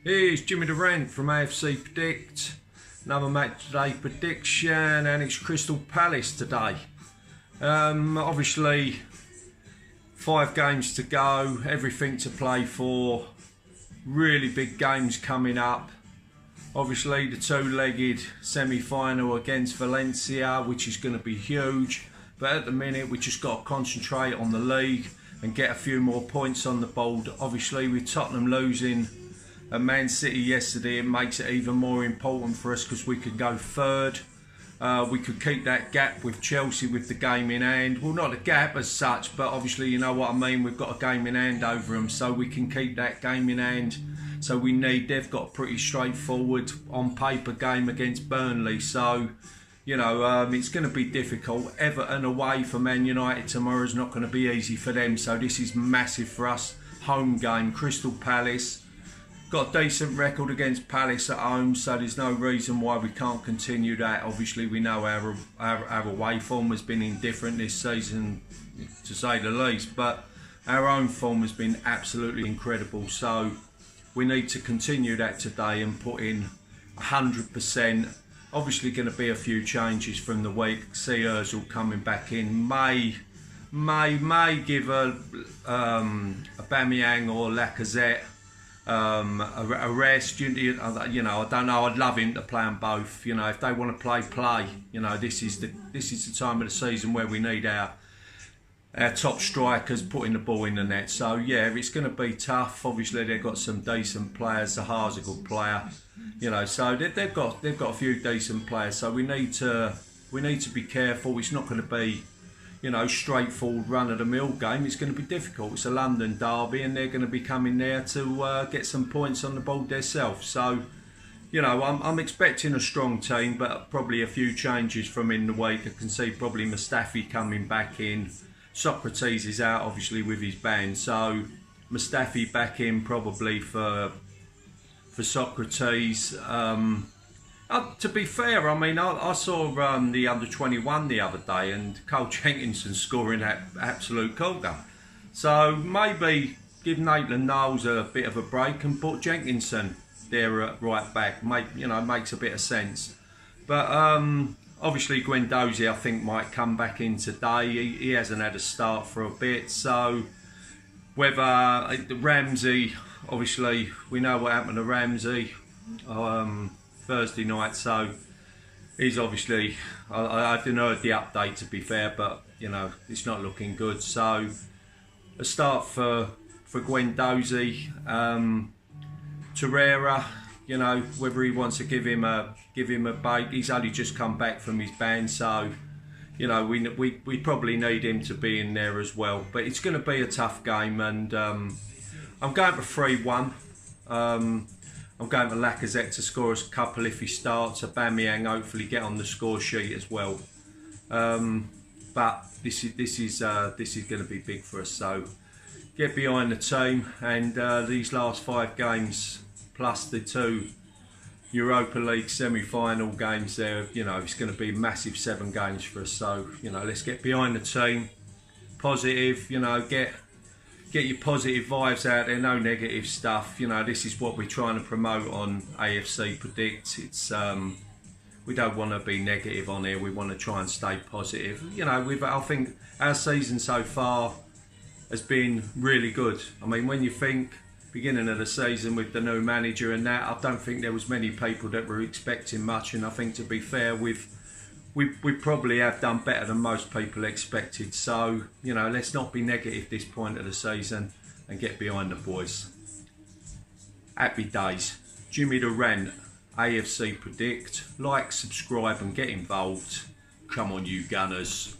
Here's Jimmy the Rant from a.f.c Predict. Another match today prediction, and it's Crystal Palace today. Obviously 5 games to go, everything to play for, really big games coming up. Obviously the 2-legged semi-final against Valencia, which is going to be huge, but at the minute we just got to concentrate on the league and get a few more points on the board. Obviously with Tottenham losing at Man City yesterday, it makes it even more important for us because we could go third. We could keep that gap with Chelsea with the game in hand. Well, not a gap as such, but obviously you know what I mean. We've got a game in hand over them, so we can keep that game in hand. So they've got a pretty straightforward on paper game against Burnley. So, you know, it's going to be difficult. Everton away for Man United tomorrow is not going to be easy for them. So this is massive for us. Home game, Crystal Palace. Got a decent record against Palace at home, so there's no reason why we can't continue that. Obviously, we know our away form has been indifferent this season, to say the least, but our own form has been absolutely incredible. So we need to continue that today and put in 100%. Obviously, going to be a few changes from the week. See Ozil coming back in. May give a Aubameyang or Lacazette a rest. You know, I don't know. I'd love him to play them both. You know, if they want to play. You know, this is the time of the season where we need our top strikers putting the ball in the net. So yeah, it's going to be tough. Obviously, they've got some decent players. Zaha's a good player. You know, so they've got a few decent players. So we need to be careful. It's not going to be, you know, straightforward run-of-the-mill game. It's going to be difficult. It's a London derby, and they're going to be coming there to get some points on the board themselves. So, you know, I'm expecting a strong team, but probably a few changes from in the week. I can see probably Mustafi coming back in. Socrates is out, obviously, with his ban. So, Mustafi back in probably for Socrates. To be fair, I mean, I saw the under-21 the other day, and Cole Jenkinson scoring that absolute corker. So maybe give Maitland Niles a bit of a break and put Jenkinson there at right back. Makes a bit of sense. But obviously Guendouzi, I think, might come back in today. He hasn't had a start for a bit. So whether Ramsey, obviously we know what happened to Ramsey Thursday night, so he's obviously, I didn't know the update, to be fair, but you know, it's not looking good. So a start for Guendouzi. Torreira, you know, whether he wants to give him a break. He's only just come back from his ban, so you know, we probably need him to be in there as well. But it's going to be a tough game, and I'm going for 3-1. I'm going for Lacazette to score a couple if he starts. Aubameyang hopefully get on the score sheet as well. But this is going to be big for us. So get behind the team, and these last 5 games plus the 2 Europa League semi-final games there, you know, it's going to be massive 7 games for us. So you know, let's get behind the team, positive. You know, get your positive vibes out there, no negative stuff. You know, this is what we're trying to promote on a.f.c Predict. It's we don't want to be negative on here. We want to try and stay positive. You know, I think our season so far has been really good. I mean, when you think beginning of the season with the new manager and that, I don't think there was many people that were expecting much. And I think, to be fair, we probably have done better than most people expected. So, you know, let's not be negative this point of the season and get behind the boys. Happy days. Jimmy the Rant, a.f.c Predict. Like, subscribe and get involved. Come on, you Gunners.